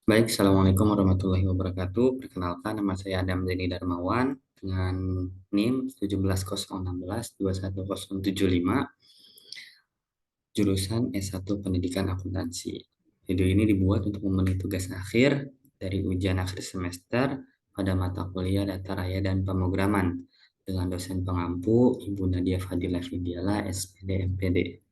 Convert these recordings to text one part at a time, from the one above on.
Baik, Assalamualaikum warahmatullahi wabarakatuh. Perkenalkan, nama saya Adam Zeni Darmawan dengan NIM 1701621075, jurusan S1 Pendidikan Akuntansi. Video ini dibuat untuk memenuhi tugas akhir dari ujian akhir semester pada mata kuliah Data Raya dan Pemrograman dengan dosen pengampu Ibu Nadia Fadila Fidiala, SPD MPD.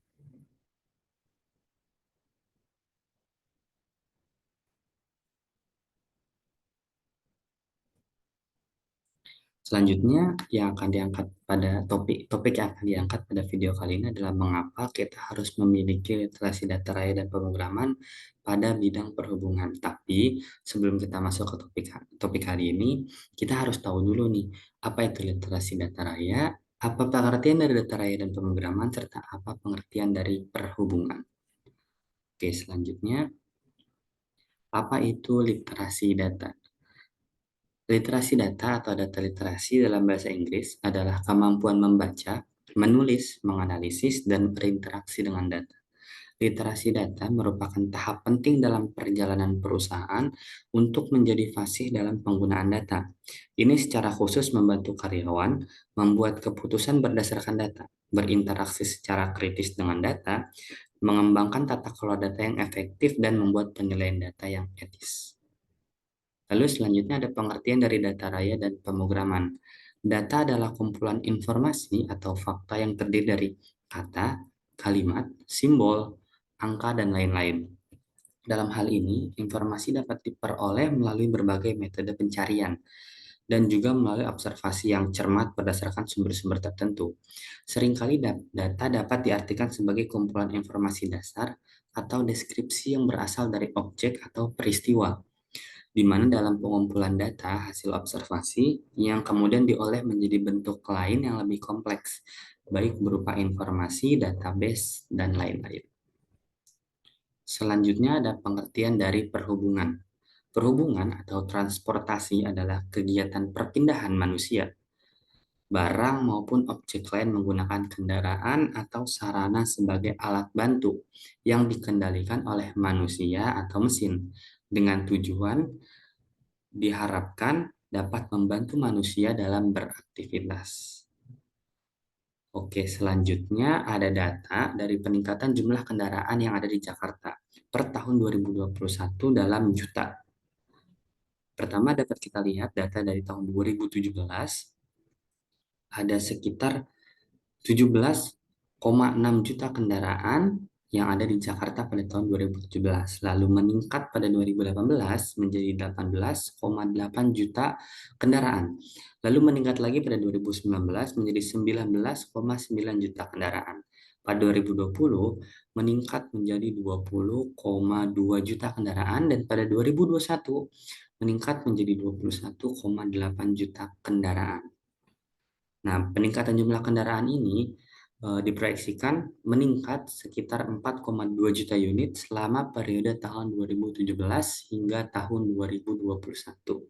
Selanjutnya, yang akan diangkat pada topik yang akan diangkat pada video kali ini adalah mengapa kita harus memiliki literasi data raya dan pemrograman pada bidang perhubungan. Tapi sebelum kita masuk ke topik hari ini, kita harus tahu dulu nih, apa itu literasi data raya, apa pengertian dari data raya dan pemrograman, serta apa pengertian dari perhubungan. Oke, selanjutnya, apa itu literasi data? Literasi data atau data literasi dalam bahasa Inggris adalah kemampuan membaca, menulis, menganalisis, dan berinteraksi dengan data. Literasi data merupakan tahap penting dalam perjalanan perusahaan untuk menjadi fasih dalam penggunaan data. Ini secara khusus membantu karyawan membuat keputusan berdasarkan data, berinteraksi secara kritis dengan data, mengembangkan tata kelola data yang efektif, dan membuat penilaian data yang etis. Lalu selanjutnya ada pengertian dari data raya dan pemrograman. Data adalah kumpulan informasi atau fakta yang terdiri dari kata, kalimat, simbol, angka, dan lain-lain. Dalam hal ini, informasi dapat diperoleh melalui berbagai metode pencarian dan juga melalui observasi yang cermat berdasarkan sumber-sumber tertentu. Seringkali data dapat diartikan sebagai kumpulan informasi dasar atau deskripsi yang berasal dari objek atau peristiwa, di mana dalam pengumpulan data hasil observasi yang kemudian diolah menjadi bentuk lain yang lebih kompleks, baik berupa informasi, database, dan lain-lain. Selanjutnya ada pengertian dari perhubungan. Perhubungan atau transportasi adalah kegiatan perpindahan manusia, barang maupun objek lain menggunakan kendaraan atau sarana sebagai alat bantu yang dikendalikan oleh manusia atau mesin dengan tujuan diharapkan dapat membantu manusia dalam beraktivitas. Oke, selanjutnya ada data dari peningkatan jumlah kendaraan yang ada di Jakarta per tahun 2021 dalam juta. Pertama dapat kita lihat data dari tahun 2017 ada sekitar 17,6 juta kendaraan yang ada di Jakarta pada tahun 2017, lalu meningkat pada 2018 menjadi 18,8 juta kendaraan, lalu meningkat lagi pada 2019 menjadi 19,9 juta kendaraan. Pada 2020 meningkat menjadi 20,2 juta kendaraan dan pada 2021 meningkat menjadi 21,8 juta kendaraan. Nah, peningkatan jumlah kendaraan ini diproyeksikan meningkat sekitar 4,2 juta unit selama periode tahun 2017 hingga tahun 2021.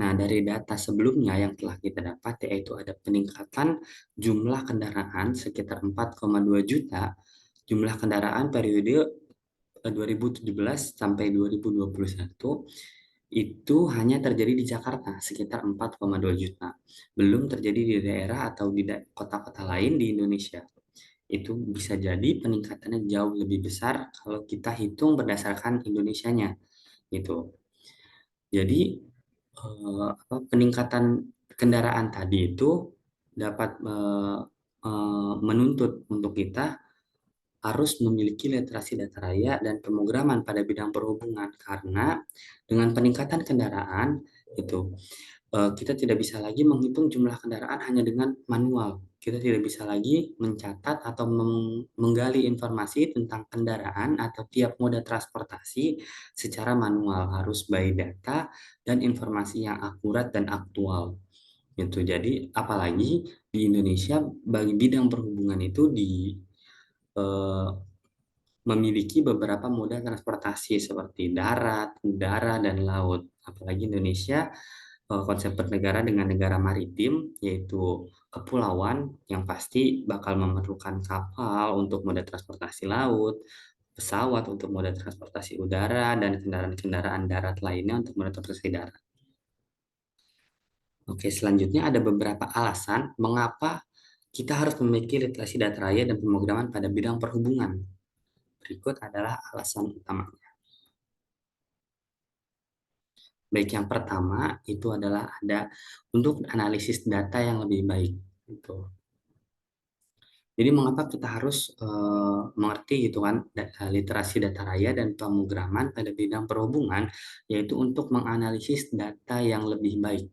Nah, dari data sebelumnya yang telah kita dapat yaitu ada peningkatan jumlah kendaraan sekitar 4,2 juta, jumlah kendaraan periode 2017 sampai 2021 itu hanya terjadi di Jakarta sekitar 4,2 juta. Belum terjadi di daerah atau di kota-kota lain di Indonesia. Itu bisa jadi peningkatannya jauh lebih besar kalau kita hitung berdasarkan Indonesianya gitu. Jadi peningkatan kendaraan tadi itu dapat menuntut untuk kita harus memiliki literasi data raya dan pemrograman pada bidang perhubungan karena dengan peningkatan kendaraan itu kita tidak bisa lagi menghitung jumlah kendaraan hanya dengan manual. Kita tidak bisa lagi mencatat atau menggali informasi tentang kendaraan atau tiap moda transportasi secara manual, harus by data dan informasi yang akurat dan aktual. Gitu. Jadi apalagi di Indonesia bagi bidang perhubungan itu eh, memiliki beberapa moda transportasi seperti darat, udara, dan laut. Apalagi Indonesia konsep bernegara dengan negara maritim, yaitu kepulauan yang pasti bakal memerlukan kapal untuk moda transportasi laut, pesawat untuk moda transportasi udara, dan kendaraan-kendaraan darat lainnya untuk moda transportasi darat. Oke, selanjutnya ada beberapa alasan mengapa kita harus memiliki literasi data raya dan pemrograman pada bidang perhubungan. Berikut adalah alasan utama. Baik, yang pertama itu adalah ada untuk analisis data yang lebih baik. Gitu. Jadi mengapa kita harus mengerti gitu kan literasi data raya dan pemrograman pada bidang perhubungan, yaitu untuk menganalisis data yang lebih baik.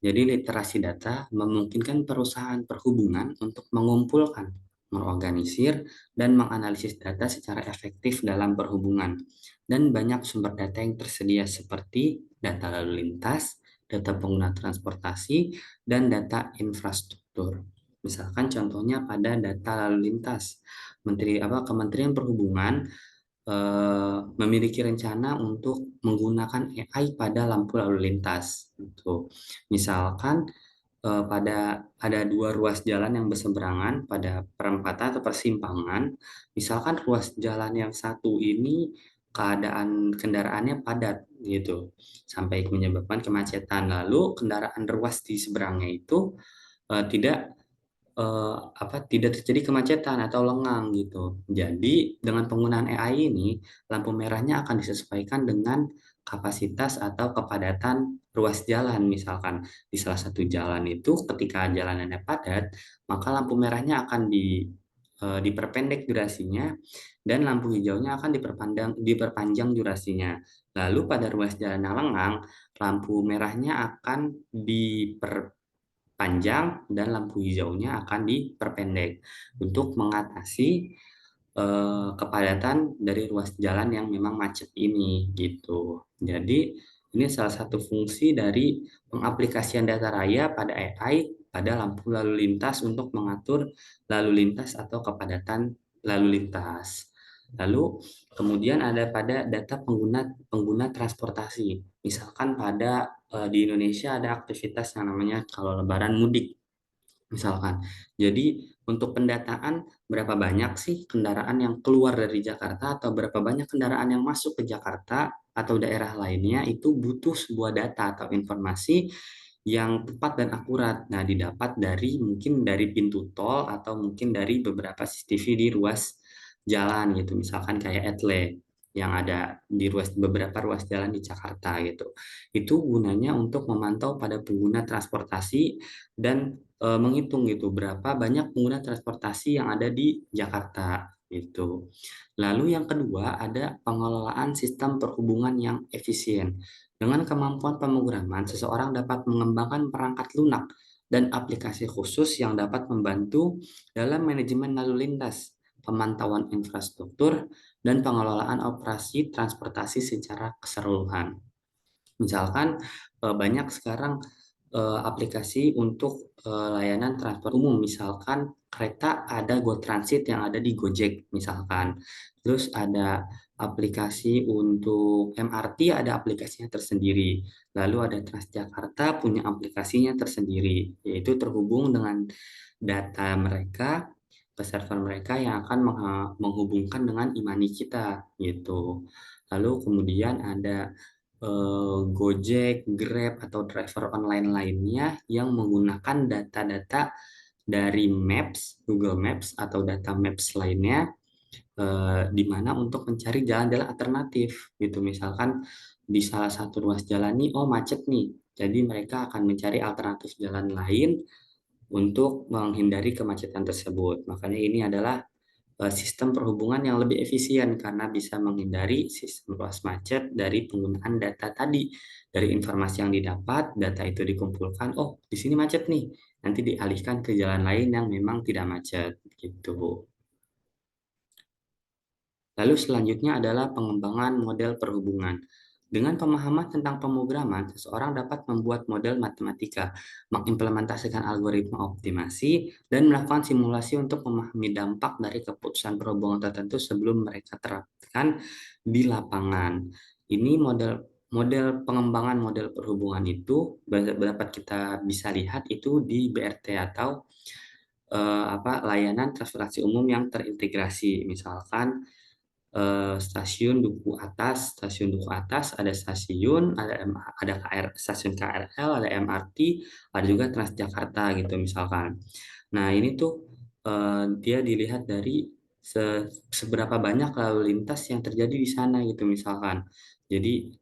Jadi literasi data memungkinkan perusahaan perhubungan untuk mengumpulkan, mengorganisir, dan menganalisis data secara efektif dalam perhubungan. Dan banyak sumber data yang tersedia seperti data lalu lintas, data pengguna transportasi, dan data infrastruktur. Misalkan contohnya pada data lalu lintas, Kementerian Perhubungan memiliki rencana untuk menggunakan AI pada lampu lalu lintas. Gitu. Misalkan pada ada dua ruas jalan yang berseberangan pada perempatan atau persimpangan. Misalkan ruas jalan yang satu ini keadaan kendaraannya padat gitu, sampai menyebabkan kemacetan. Lalu kendaraan ruas di seberangnya itu tidak tidak terjadi kemacetan atau lengang gitu. Jadi dengan penggunaan AI ini, lampu merahnya akan disesuaikan dengan kapasitas atau kepadatan ruas jalan. Misalkan di salah satu jalan itu ketika jalanannya padat, maka lampu merahnya akan diperpendek durasinya dan lampu hijaunya akan diperpanjang durasinya. Lalu pada ruas jalan yang lengang, lampu merahnya akan diperpanjang dan lampu hijaunya akan diperpendek untuk mengatasi kepadatan dari ruas jalan yang memang macet ini gitu. Jadi ini salah satu fungsi dari pengaplikasian data raya pada AI pada lampu lalu lintas untuk mengatur lalu lintas atau kepadatan lalu lintas. Lalu kemudian ada pada data pengguna pengguna transportasi. Misalkan pada di Indonesia ada aktivitas yang namanya kalau Lebaran mudik misalkan. Jadi untuk pendataan berapa banyak sih kendaraan yang keluar dari Jakarta atau berapa banyak kendaraan yang masuk ke Jakarta atau daerah lainnya itu butuh sebuah data atau informasi yang tepat dan akurat. Nah, didapat dari mungkin dari pintu tol atau mungkin dari beberapa CCTV di ruas jalan gitu. Misalkan kayak etle yang ada di beberapa ruas jalan di Jakarta gitu. Itu gunanya untuk memantau pada pengguna transportasi dan menghitung gitu berapa banyak pengguna transportasi yang ada di Jakarta gitu. Lalu yang kedua ada pengelolaan sistem perhubungan yang efisien. Dengan kemampuan pemrograman, seseorang dapat mengembangkan perangkat lunak dan aplikasi khusus yang dapat membantu dalam manajemen lalu lintas, pemantauan infrastruktur, dan pengelolaan operasi transportasi secara keseluruhan. Misalkan banyak sekarang aplikasi untuk layanan transport umum, misalkan kereta ada Go Transit yang ada di Gojek misalkan. Terus ada aplikasi untuk MRT ada aplikasinya tersendiri. Lalu ada Transjakarta punya aplikasinya tersendiri, yaitu terhubung dengan data mereka ke server mereka yang akan menghubungkan dengan e-money kita gitu. Lalu kemudian ada Gojek, Grab, atau driver online lainnya yang menggunakan data-data dari Maps, Google Maps, atau data Maps lainnya, di mana untuk mencari jalan-jalan alternatif, gitu. Misalkan di salah satu ruas jalan nih, oh macet nih, jadi mereka akan mencari alternatif jalan lain untuk menghindari kemacetan tersebut. Makanya ini adalah sistem perhubungan yang lebih efisien karena bisa menghindari sistem ruas macet dari penggunaan data tadi. Dari informasi yang didapat, data itu dikumpulkan, oh di sini macet nih, nanti dialihkan ke jalan lain yang memang tidak macet gitu. Lalu selanjutnya adalah pengembangan model perhubungan. Dengan pemahaman tentang pemrograman, seseorang dapat membuat model matematika, mengimplementasikan algoritma optimasi, dan melakukan simulasi untuk memahami dampak dari keputusan perhubungan tertentu sebelum mereka terapkan di lapangan. Ini model model pengembangan model perhubungan itu dapat kita bisa lihat itu di BRT atau layanan transportasi umum yang terintegrasi. Misalkan stasiun Duku Atas, ada stasiun, ada stasiun KRL, ada MRT, ada juga Transjakarta gitu misalkan. Nah, ini tuh dia dilihat dari seberapa banyak lalu lintas yang terjadi di sana gitu misalkan. Jadi,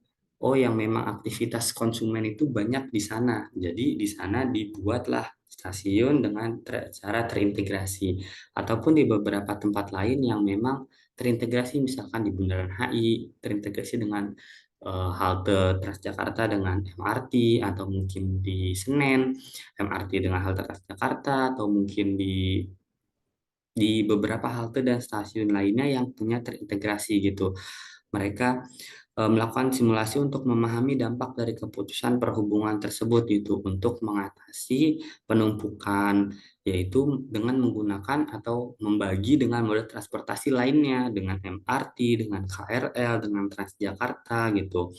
oh yang memang aktivitas konsumen itu banyak di sana. Jadi di sana dibuatlah stasiun dengan cara terintegrasi. Ataupun di beberapa tempat lain yang memang terintegrasi, misalkan di Bundaran HI, terintegrasi dengan halte Transjakarta dengan MRT, atau mungkin di Senen MRT dengan halte Transjakarta, atau mungkin di beberapa halte dan stasiun lainnya yang punya terintegrasi gitu. Mereka melakukan simulasi untuk memahami dampak dari keputusan perhubungan tersebut gitu untuk mengatasi penumpukan, yaitu dengan menggunakan atau membagi dengan moda transportasi lainnya, dengan MRT, dengan KRL, dengan Transjakarta gitu,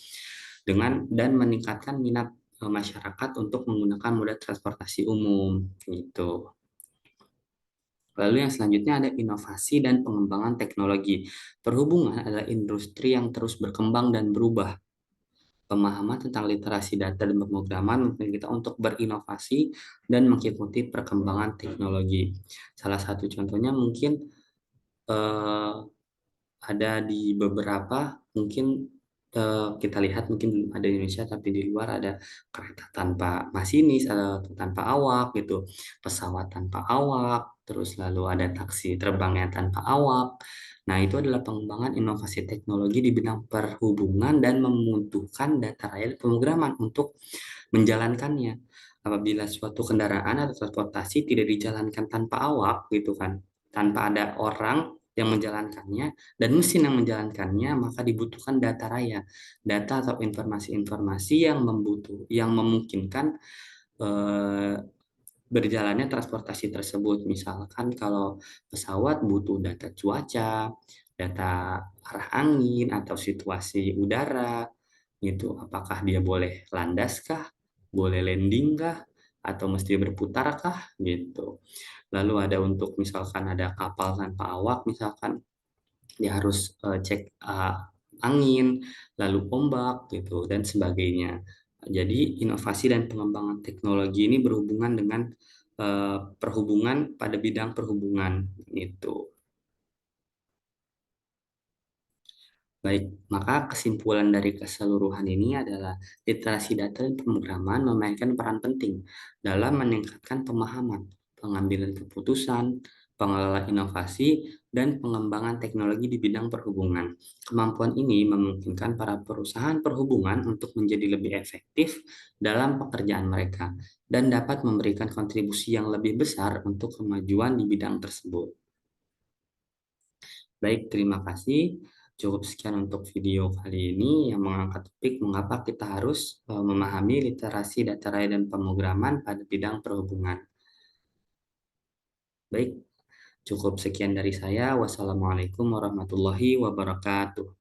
dengan dan meningkatkan minat masyarakat untuk menggunakan moda transportasi umum gitu. Lalu yang selanjutnya ada inovasi dan pengembangan teknologi. Perhubungan adalah industri yang terus berkembang dan berubah. Pemahaman tentang literasi data dan pemrograman memungkinkan kita untuk berinovasi dan mengikuti perkembangan teknologi. Salah satu contohnya mungkin eh, ada di beberapa, mungkin kita lihat mungkin belum ada di Indonesia, tapi di luar ada kereta tanpa masinis atau tanpa awak gitu, pesawat tanpa awak, terus lalu ada taksi terbang yang tanpa awak. Nah, itu adalah pengembangan inovasi teknologi di bidang perhubungan dan membutuhkan data raya dan pemrograman untuk menjalankannya. Apabila suatu kendaraan atau transportasi tidak dijalankan tanpa awak gitu kan, tanpa ada orang yang menjalankannya dan mesin yang menjalankannya, maka dibutuhkan data raya, data atau informasi-informasi yang memungkinkan eh, berjalannya transportasi tersebut. Misalkan kalau pesawat butuh data cuaca, data arah angin atau situasi udara, gitu. Apakah dia boleh landas kah, boleh landing kah, atau mesti berputar kah, gitu. Lalu ada untuk misalkan ada kapal tanpa awak, misalkan dia harus cek angin, lalu ombak, gitu, dan sebagainya. Jadi, inovasi dan pengembangan teknologi ini berhubungan dengan perhubungan pada bidang perhubungan, gitu. Baik, maka kesimpulan dari keseluruhan ini adalah literasi data dan pemrograman memainkan peran penting dalam meningkatkan pemahaman, pengambilan keputusan, pengelolaan inovasi, dan pengembangan teknologi di bidang perhubungan. Kemampuan ini memungkinkan para perusahaan perhubungan untuk menjadi lebih efektif dalam pekerjaan mereka dan dapat memberikan kontribusi yang lebih besar untuk kemajuan di bidang tersebut. Baik, terima kasih. Cukup sekian untuk video kali ini yang mengangkat topik mengapa kita harus memahami literasi data raya dan pemrograman pada bidang perhubungan. Baik, cukup sekian dari saya. Wassalamualaikum warahmatullahi wabarakatuh.